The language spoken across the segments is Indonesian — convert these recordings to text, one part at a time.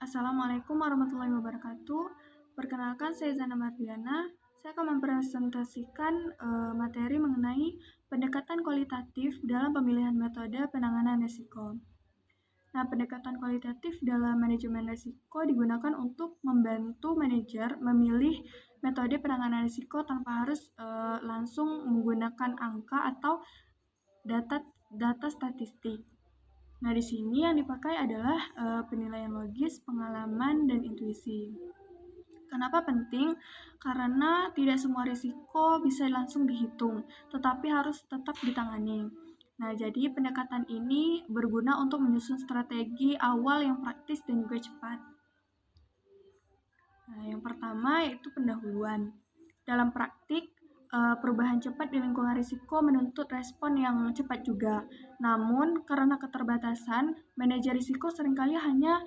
Assalamualaikum warahmatullahi wabarakatuh. Perkenalkan, saya Zana Mardiana. Saya akan mempresentasikan materi mengenai pendekatan kualitatif dalam pemilihan metode penanganan risiko. Nah, pendekatan kualitatif dalam manajemen risiko digunakan untuk membantu manajer memilih metode penanganan risiko tanpa harus langsung menggunakan angka atau data statistik. Nah, di sini yang dipakai adalah penilaian logis, pengalaman, dan intuisi. Kenapa penting? Karena tidak semua risiko bisa langsung dihitung, tetapi harus tetap ditangani. Nah, jadi pendekatan ini berguna untuk menyusun strategi awal yang praktis dan juga cepat. Nah, yang pertama yaitu pendahuluan. Dalam praktik, perubahan cepat di lingkungan risiko menuntut respon yang cepat juga. Namun, karena keterbatasan, manajer risiko seringkali hanya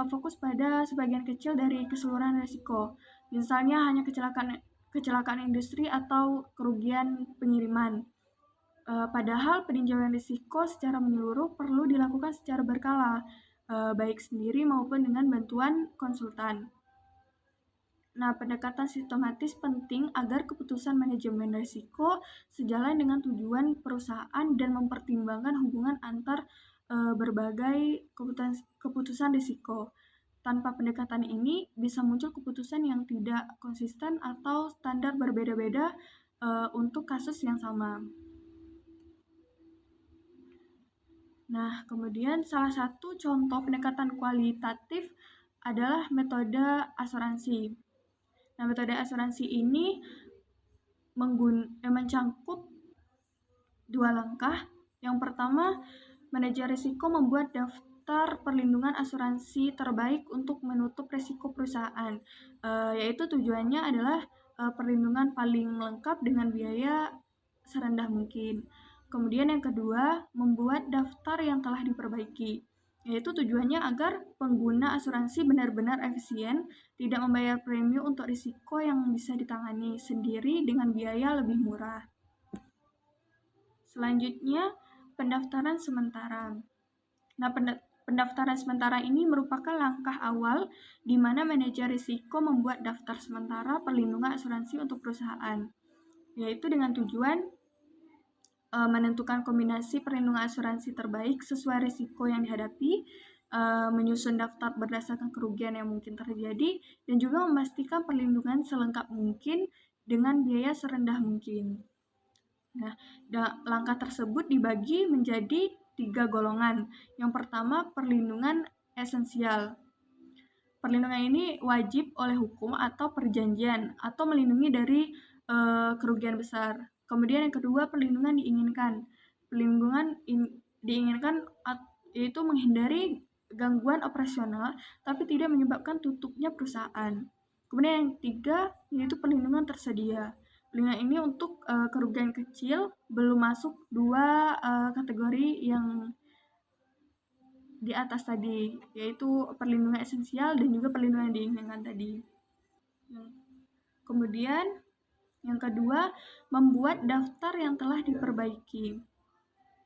fokus pada sebagian kecil dari keseluruhan risiko. Misalnya hanya kecelakaan industri atau kerugian pengiriman. Padahal peninjauan risiko secara menyeluruh perlu dilakukan secara berkala, baik sendiri maupun dengan bantuan konsultan. Nah, pendekatan sistematis penting agar keputusan manajemen risiko sejalan dengan tujuan perusahaan dan mempertimbangkan hubungan antar berbagai keputusan risiko. Tanpa pendekatan ini, bisa muncul keputusan yang tidak konsisten atau standar berbeda-beda untuk kasus yang sama. Nah, kemudian salah satu contoh pendekatan kualitatif adalah metode asuransi. Nah, metode asuransi ini mencangkup dua langkah. Yang pertama, manajer risiko membuat daftar perlindungan asuransi terbaik untuk menutup risiko perusahaan, yaitu tujuannya adalah perlindungan paling lengkap dengan biaya serendah mungkin. Kemudian yang kedua, membuat daftar yang telah diperbaiki, yaitu tujuannya agar pengguna asuransi benar-benar efisien, tidak membayar premi untuk risiko yang bisa ditangani sendiri dengan biaya lebih murah. Selanjutnya, pendaftaran sementara. Nah, pendaftaran sementara ini merupakan langkah awal di mana manajer risiko membuat daftar sementara perlindungan asuransi untuk perusahaan, yaitu dengan tujuan menentukan kombinasi perlindungan asuransi terbaik sesuai risiko yang dihadapi, menyusun daftar berdasarkan kerugian yang mungkin terjadi, dan juga memastikan perlindungan selengkap mungkin dengan biaya serendah mungkin. Nah, langkah tersebut dibagi menjadi 3 golongan. Yang pertama, perlindungan esensial. Perlindungan ini wajib oleh hukum atau perjanjian atau melindungi dari kerugian besar. Kemudian yang kedua, perlindungan diinginkan. Perlindungan diinginkan yaitu menghindari gangguan operasional tapi tidak menyebabkan tutupnya perusahaan. Kemudian yang ketiga, yaitu perlindungan tersedia. Perlindungan ini untuk kerugian kecil, belum masuk dua kategori yang di atas tadi, yaitu perlindungan esensial dan juga perlindungan diinginkan tadi. Kemudian yang kedua, membuat daftar yang telah diperbaiki.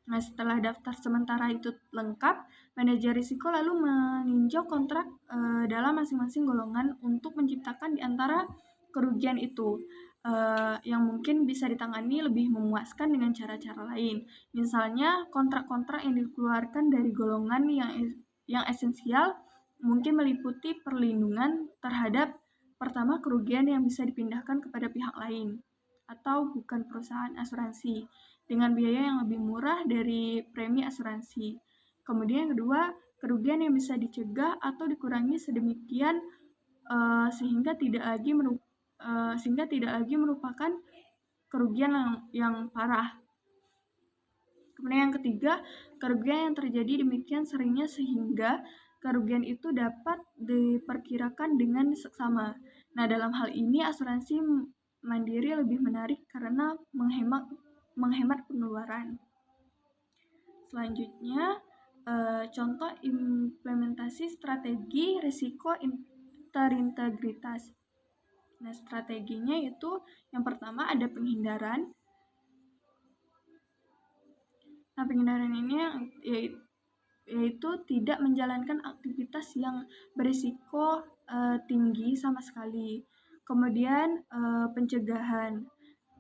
Nah, setelah daftar sementara itu lengkap, manajer risiko lalu meninjau kontrak dalam masing-masing golongan untuk menciptakan di antara kerugian itu yang mungkin bisa ditangani lebih memuaskan dengan cara-cara lain. Misalnya, kontrak-kontrak yang dikeluarkan dari golongan yang esensial mungkin meliputi perlindungan terhadap pertama kerugian yang bisa dipindahkan kepada pihak lain atau bukan perusahaan asuransi dengan biaya yang lebih murah dari premi asuransi. Kemudian yang kedua, kerugian yang bisa dicegah atau dikurangi sedemikian sehingga tidak lagi merupakan kerugian yang parah. Kemudian yang ketiga, kerugian yang terjadi demikian seringnya sehingga kerugian itu dapat diperkirakan dengan seksama. Nah, dalam hal ini asuransi mandiri lebih menarik karena menghemat pengeluaran. Selanjutnya, contoh implementasi strategi risiko terintegritas. Nah, strateginya itu yang pertama ada penghindaran. Nah, penghindaran ini yaitu tidak menjalankan aktivitas yang berisiko tinggi sama sekali. Kemudian pencegahan.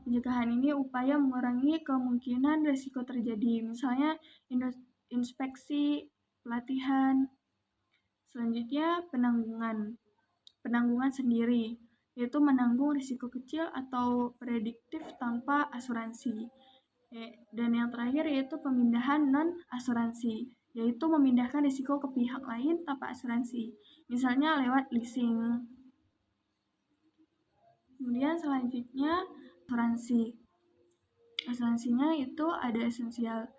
Pencegahan ini upaya mengurangi kemungkinan risiko terjadi, misalnya inspeksi, pelatihan. Selanjutnya penanggungan. Penanggungan sendiri, yaitu menanggung risiko kecil atau prediktif tanpa asuransi. Dan yang terakhir yaitu pemindahan non-asuransi, yaitu memindahkan risiko ke pihak lain tanpa asuransi, misalnya lewat leasing. Kemudian selanjutnya asuransi. Asuransinya itu ada esensial,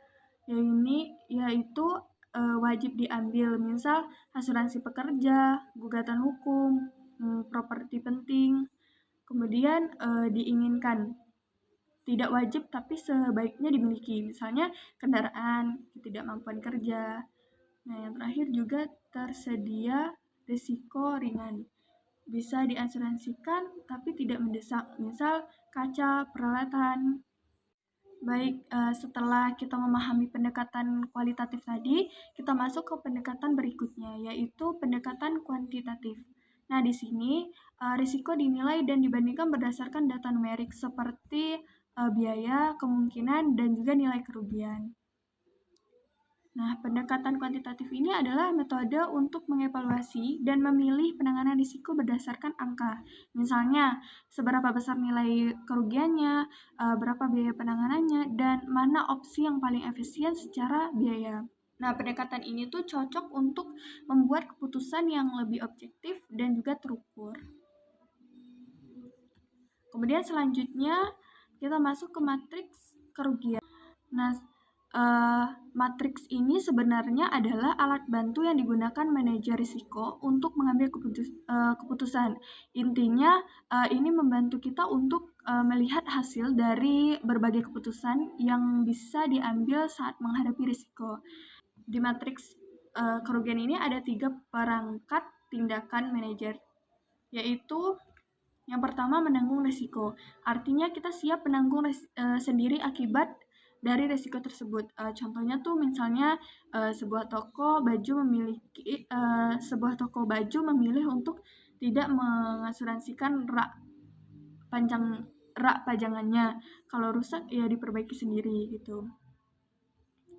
yaitu wajib diambil, misal asuransi pekerja, gugatan hukum, properti penting. Kemudian diinginkan, tidak wajib tapi sebaiknya dimiliki, misalnya kendaraan, ketidakmampuan kerja. Nah, yang terakhir juga tersedia risiko ringan, bisa diasuransikan tapi tidak mendesak, misal kaca, peralatan. Baik, setelah kita memahami pendekatan kualitatif tadi, kita masuk ke pendekatan berikutnya, yaitu pendekatan kuantitatif. Nah, di sini risiko dinilai dan dibandingkan berdasarkan data numerik seperti biaya, kemungkinan, dan juga nilai kerugian. Nah, pendekatan kuantitatif ini adalah metode untuk mengevaluasi dan memilih penanganan risiko berdasarkan angka. Misalnya, seberapa besar nilai kerugiannya, berapa biaya penanganannya, dan mana opsi yang paling efisien secara biaya. Nah, pendekatan ini tuh cocok untuk membuat keputusan yang lebih objektif dan juga terukur. Kemudian selanjutnya, kita masuk ke matriks kerugian. Nah, matriks ini sebenarnya adalah alat bantu yang digunakan manajer risiko untuk mengambil keputusan. Intinya ini membantu kita untuk melihat hasil dari berbagai keputusan yang bisa diambil saat menghadapi risiko. Di matriks kerugian ini ada 3 perangkat tindakan manajer, yaitu yang pertama menanggung risiko. Artinya kita siap menanggung sendiri akibat dari risiko tersebut. Contohnya tuh misalnya sebuah toko baju memilih untuk tidak mengasuransikan rak pajangannya. Kalau rusak ya diperbaiki sendiri gitu.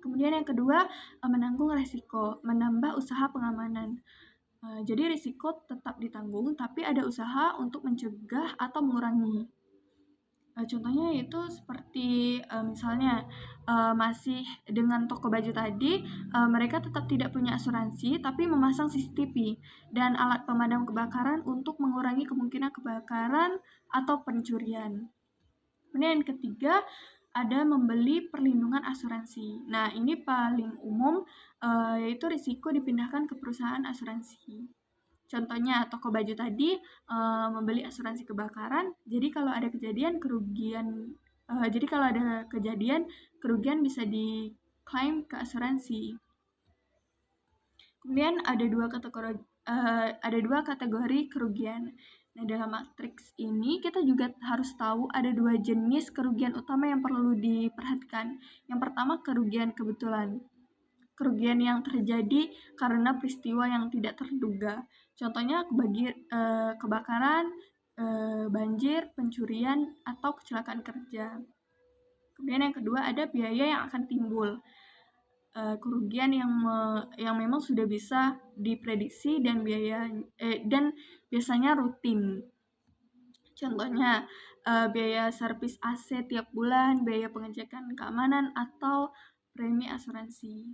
Kemudian yang kedua, menanggung risiko, menambah usaha pengamanan. Jadi risiko tetap ditanggung, tapi ada usaha untuk mencegah atau mengurangi. Contohnya itu seperti misalnya masih dengan toko baju tadi, mereka tetap tidak punya asuransi tapi memasang CCTV dan alat pemadam kebakaran untuk mengurangi kemungkinan kebakaran atau pencurian. Kemudian yang ketiga, ada membeli perlindungan asuransi. Nah, ini paling umum, yaitu risiko dipindahkan ke perusahaan asuransi. Contohnya toko baju tadi membeli asuransi kebakaran, jadi kalau ada kerugian bisa diklaim ke asuransi. Kemudian ada dua kategori kerugian. Nah, dalam matriks ini kita juga harus tahu ada 2 jenis kerugian utama yang perlu diperhatikan. Yang pertama, kerugian kebetulan. Kerugian yang terjadi karena peristiwa yang tidak terduga. Contohnya kebakaran, banjir, pencurian, atau kecelakaan kerja. Kemudian yang kedua ada biaya yang akan timbul. Kerugian yang memang sudah bisa diprediksi dan biasanya rutin. Contohnya biaya servis AC tiap bulan, biaya pengecekan keamanan, atau premi asuransi.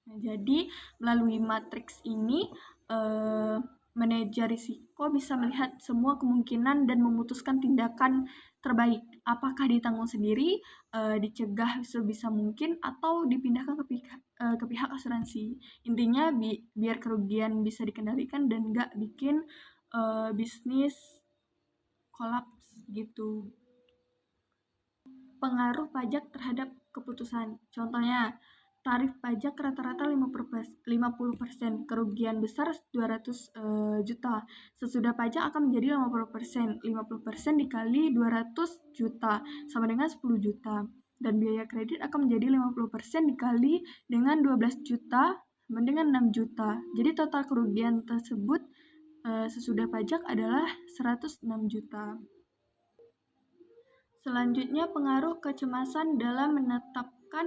Nah, jadi melalui matriks ini manajer risiko bisa melihat semua kemungkinan dan memutuskan tindakan terbaik. Apakah ditanggung sendiri, dicegah sebisa mungkin, atau dipindahkan ke pihak asuransi. Intinya biar kerugian bisa dikendalikan dan nggak bikin bisnis kolaps gitu. Pengaruh pajak terhadap keputusan. Contohnya, tarif pajak rata-rata 50%, kerugian besar 200 juta. Sesudah pajak akan menjadi 50%. 50% dikali 200 juta sama dengan 10 juta. Dan biaya kredit akan menjadi 50% dikali dengan 12 juta sama dengan 6 juta. Jadi total kerugian tersebut sesudah pajak adalah 106 juta. Selanjutnya, pengaruh kecemasan dalam menetapkan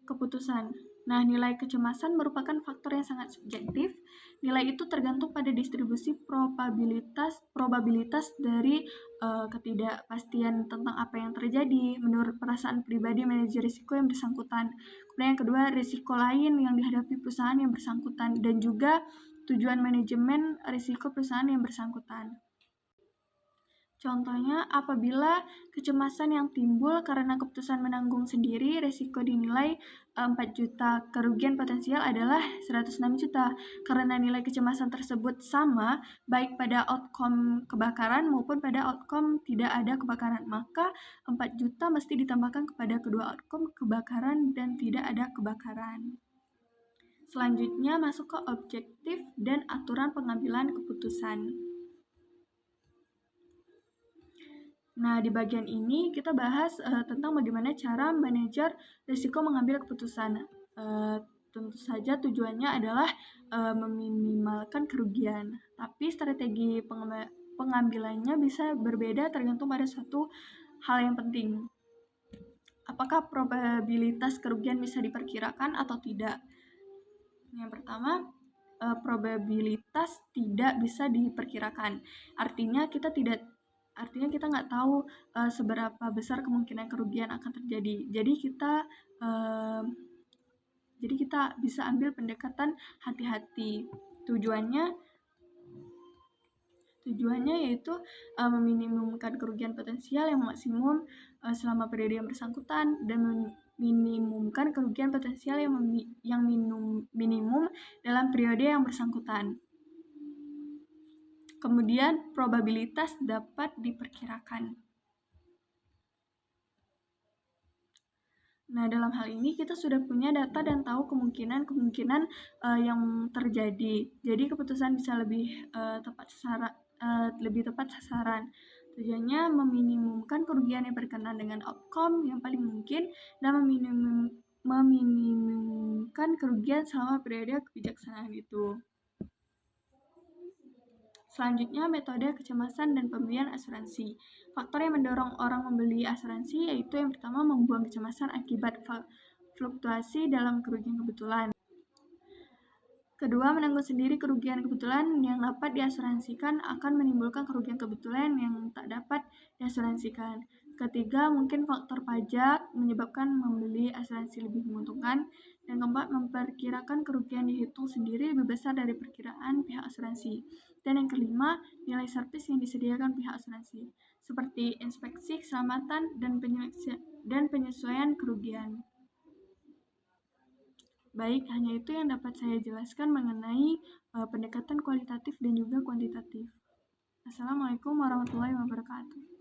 keputusan. Nah, nilai kecemasan merupakan faktor yang sangat subjektif. Nilai itu tergantung pada distribusi probabilitas dari ketidakpastian tentang apa yang terjadi menurut perasaan pribadi manajer risiko yang bersangkutan. Kemudian yang kedua, risiko lain yang dihadapi perusahaan yang bersangkutan dan juga tujuan manajemen risiko perusahaan yang bersangkutan. Contohnya, apabila kecemasan yang timbul karena keputusan menanggung sendiri, risiko dinilai 4 juta, kerugian potensial adalah 106 juta. Karena nilai kecemasan tersebut sama, baik pada outcome kebakaran maupun pada outcome tidak ada kebakaran, maka 4 juta mesti ditambahkan kepada kedua outcome kebakaran dan tidak ada kebakaran. Selanjutnya, masuk ke objektif dan aturan pengambilan keputusan. Nah, di bagian ini kita bahas tentang bagaimana cara manajer risiko mengambil keputusan. Tentu saja tujuannya adalah meminimalkan kerugian, tapi strategi pengambilannya bisa berbeda tergantung pada suatu hal yang penting. Apakah probabilitas kerugian bisa diperkirakan atau tidak? Yang pertama, probabilitas tidak bisa diperkirakan. Artinya kita nggak tahu seberapa besar kemungkinan kerugian akan terjadi. Jadi kita bisa ambil pendekatan hati-hati. Tujuannya yaitu meminimumkan kerugian potensial yang maksimum selama periode yang bersangkutan dan meminimumkan kerugian potensial yang minimum dalam periode yang bersangkutan. Kemudian, probabilitas dapat diperkirakan. Nah, dalam hal ini kita sudah punya data dan tahu kemungkinan yang terjadi. Jadi, keputusan bisa lebih tepat sasaran. Tujuannya meminimumkan kerugian yang berkenaan dengan outcome yang paling mungkin dan meminimumkan kerugian selama periode kebijaksanaan itu. Selanjutnya, metode kecemasan dan pembelian asuransi. Faktor yang mendorong orang membeli asuransi yaitu yang pertama, membuang kecemasan akibat fluktuasi dalam kerugian kebetulan. Kedua, menanggung sendiri kerugian kebetulan yang dapat diasuransikan akan menimbulkan kerugian kebetulan yang tak dapat diasuransikan. Ketiga, mungkin faktor pajak menyebabkan membeli asuransi lebih menguntungkan. Dan keempat, memperkirakan kerugian dihitung sendiri lebih besar dari perkiraan pihak asuransi. Dan yang kelima, nilai servis yang disediakan pihak asuransi, seperti inspeksi keselamatan dan penyesuaian kerugian. Baik, hanya itu yang dapat saya jelaskan mengenai pendekatan kualitatif dan juga kuantitatif. Assalamualaikum warahmatullahi wabarakatuh.